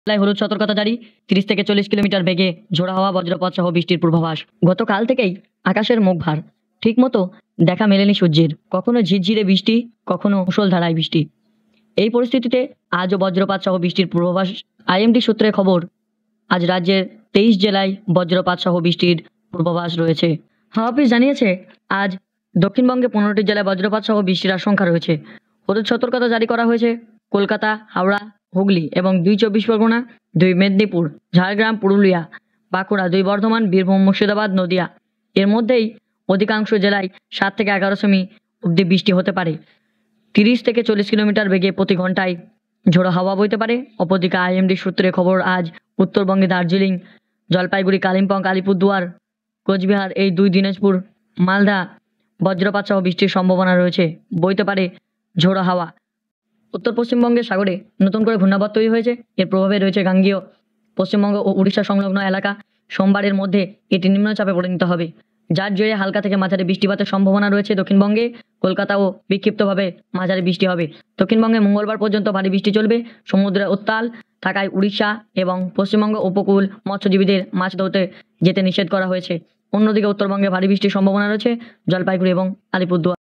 জেলায় হলুদ সতর্কতা জারি, 30 থেকে 40 কিলোমিটার বেগে ঝোড়ো হাওয়া, বজ্রপাত সহ বৃষ্টির পূর্বাভাস। গতকাল থেকেই আকাশের মুখ ভার, ঠিক মতো দেখা মেলেনি সূর্যের। কখনো ঝিরঝিরে বৃষ্টি, কখনো মুষলধারায় বৃষ্টি। এই পরিস্থিতিতে আজও বজ্রপাত সহ বৃষ্টির পূর্বাভাস। আইএমডি সূত্রে খবর, আজ রাজ্যের 23 জেলায় বজ্রপাত সহ বৃষ্টির পূর্বাভাস রয়েছে। হাওয়া অফিস জানিয়েছে, আজ দক্ষিণবঙ্গে 15টি জেলায় বজ্রপাত সহ বৃষ্টির আশঙ্কা রয়েছে। হলুদ সতর্কতা জারি করা হয়েছে কলকাতা, হাওড়া, হুগলি এবং 2 চব্বিশ পরগনা, 2 মেদিনীপুর, ঝাড়গ্রাম, পুরুলিয়া, বাঁকুড়া, 2 বর্ধমান, বীরভূম, মুর্শিদাবাদ, নদিয়া। এর মধ্যেই অধিকাংশ জেলায় 7 থেকে 11 সেমি অব্দি বৃষ্টি হতে পারে। 30 থেকে 40 কিলোমিটার বেগে প্রতি ঘন্টায় ঝোড়ো হাওয়া বইতে পারে। অপরদিকে আইএমডি সূত্রে খবর, আজ উত্তরবঙ্গে দার্জিলিং, জলপাইগুড়ি, কালিম্পং, আলিপুরদুয়ার, কোচবিহার, এই 2 দিনাজপুর, মালদা বজ্রপাত সহ বৃষ্টির সম্ভাবনা রয়েছে। বইতে পারে ঝোড়ো হাওয়া। উত্তর পশ্চিমবঙ্গের সাগরে নতুন করে ঘূর্ণাবর্ত তৈরি হয়েছে। এর প্রভাবে রয়েছে গাঙ্গেয় পশ্চিমবঙ্গ ও উড়িষ্যা সংলগ্ন এলাকা। সোমবারের মধ্যে এটি নিম্নচাপে পরিণত হবে, যার জেরে হালকা থেকে মাঝারি বৃষ্টিপাতের সম্ভাবনা রয়েছে দক্ষিণবঙ্গে। কলকাতাও বিক্ষিপ্তভাবে মাঝারি বৃষ্টি হবে। দক্ষিণবঙ্গে মঙ্গলবার পর্যন্ত ভারী বৃষ্টি চলবে। সমুদ্রে উত্তাল থাকায় উড়িষ্যা এবং পশ্চিমবঙ্গ উপকূল মৎস্যজীবীদের মাছ ধরতে যেতে নিষেধ করা হয়েছে। অন্যদিকে উত্তরবঙ্গে ভারী বৃষ্টির সম্ভাবনা রয়েছে জলপাইগুড়ি এবং আলিপুরদুয়ার।